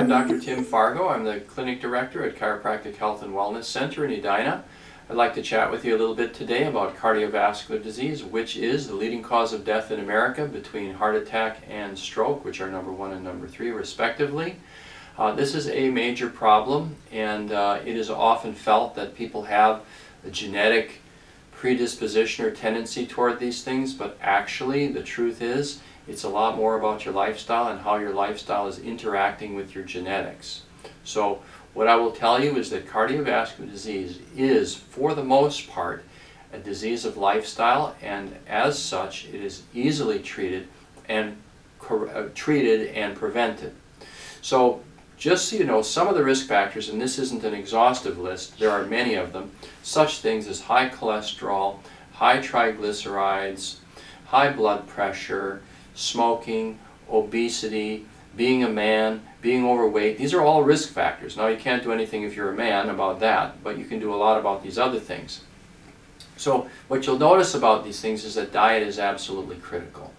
I'm Dr. Tim Fargo. I'm the Clinic Director at Chiropractic Health and Wellness Center in Edina. I'd like to chat with you a little bit today about cardiovascular disease, which is the leading cause of death in America between heart attack and stroke, which are number 1 and number 3 respectively. This is a major problem, and it is often felt that people have a genetic predisposition or tendency toward these things, but actually the truth is it's a lot more about your lifestyle and how your lifestyle is interacting with your genetics. So what I will tell you is that cardiovascular disease is, for the most part, a disease of lifestyle, and as such it is easily treated and prevented. So just so you know, some of the risk factors, and this isn't an exhaustive list, there are many of them, such things as high cholesterol, high triglycerides, high blood pressure, smoking, obesity, being a man, being overweight. These are all risk factors. Now, you can't do anything if you're a man about that, but you can do a lot about these other things. So what you'll notice about these things is that diet is absolutely critical.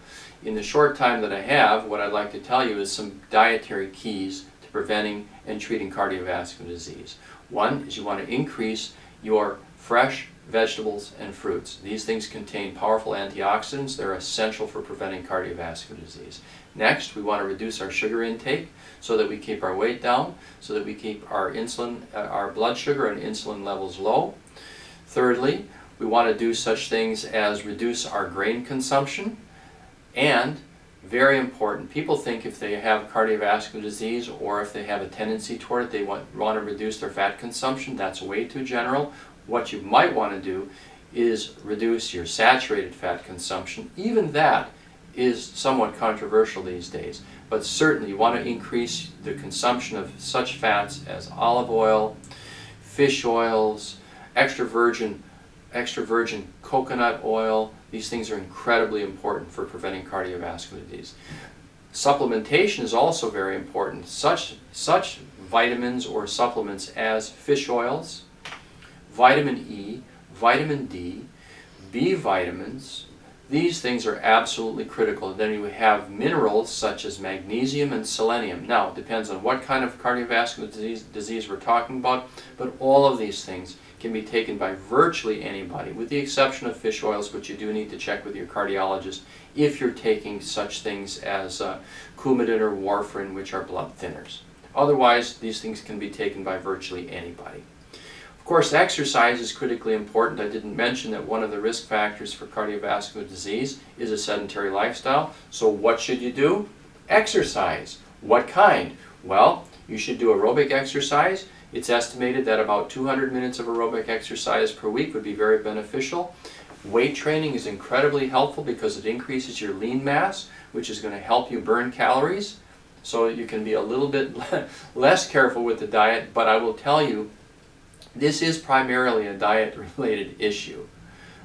In the short time that I have, what I'd like to tell you is some dietary keys to preventing and treating cardiovascular disease. One is you want to increase your fresh vegetables and fruits. These things contain powerful antioxidants. They're essential for preventing cardiovascular disease. Next, we want to reduce our sugar intake so that we keep our weight down, so that we keep our our blood sugar and insulin levels low. Thirdly, we want to do such things as reduce our grain consumption. And very important, people think if they have cardiovascular disease or if they have a tendency toward it, they want to reduce their fat consumption. That's way too general. What you might want to do is reduce your saturated fat consumption. Even that is somewhat controversial these days, but certainly you want to increase the consumption of such fats as olive oil, fish oils, extra virgin coconut oil. These things are incredibly important for preventing cardiovascular disease. Supplementation is also very important. Such vitamins or supplements as fish oils, vitamin E, vitamin D, B vitamins, these things are absolutely critical. Then you have minerals such as magnesium and selenium. Now, it depends on what kind of cardiovascular disease we're talking about, but all of these things can be taken by virtually anybody, with the exception of fish oils, which you do need to check with your cardiologist if you're taking such things as Coumadin or warfarin, which are blood thinners. Otherwise, these things can be taken by virtually anybody. Of course, exercise is critically important. I didn't mention that one of the risk factors for cardiovascular disease is a sedentary lifestyle. So what should you do? Exercise. What kind? Well, you should do aerobic exercise. It's estimated that about 200 minutes of aerobic exercise per week would be very beneficial. Weight training is incredibly helpful because it increases your lean mass, which is going to help you burn calories. So you can be a little bit less careful with the diet, but I will tell you, this is primarily a diet-related issue.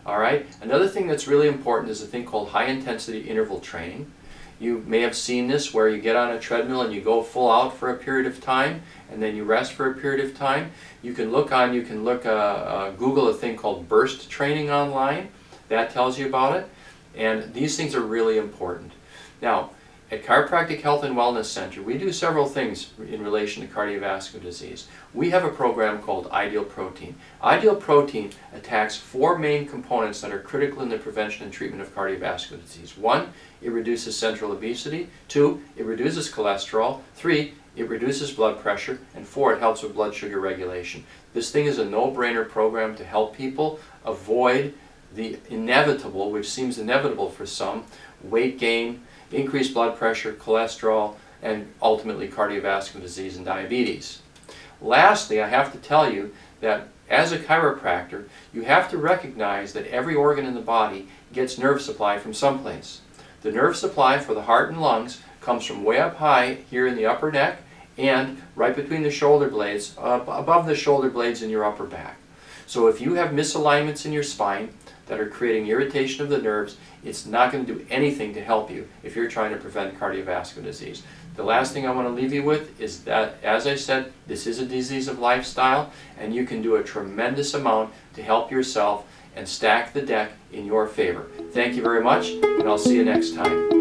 All right? Another thing that's really important is a thing called high-intensity interval training. You may have seen this where you get on a treadmill and you go full out for a period of time and then you rest for a period of time. You can Google a thing called burst training online. That tells you about it. And these things are really important. Now, at Chiropractic Health and Wellness Center, we do several things in relation to cardiovascular disease. We have a program called Ideal Protein. Ideal Protein attacks 4 main components that are critical in the prevention and treatment of cardiovascular disease. 1, it reduces central obesity. 2, it reduces cholesterol. 3, it reduces blood pressure. And 4, it helps with blood sugar regulation. This thing is a no-brainer program to help people avoid the inevitable, which seems inevitable for some, weight gain, increased blood pressure, cholesterol, and ultimately cardiovascular disease and diabetes. Lastly, I have to tell you that as a chiropractor, you have to recognize that every organ in the body gets nerve supply from someplace. The nerve supply for the heart and lungs comes from way up high here in the upper neck and right between the shoulder blades, above the shoulder blades in your upper back. So if you have misalignments in your spine that are creating irritation of the nerves, it's not going to do anything to help you if you're trying to prevent cardiovascular disease. The last thing I want to leave you with is that, as I said, this is a disease of lifestyle, and you can do a tremendous amount to help yourself and stack the deck in your favor. Thank you very much, and I'll see you next time.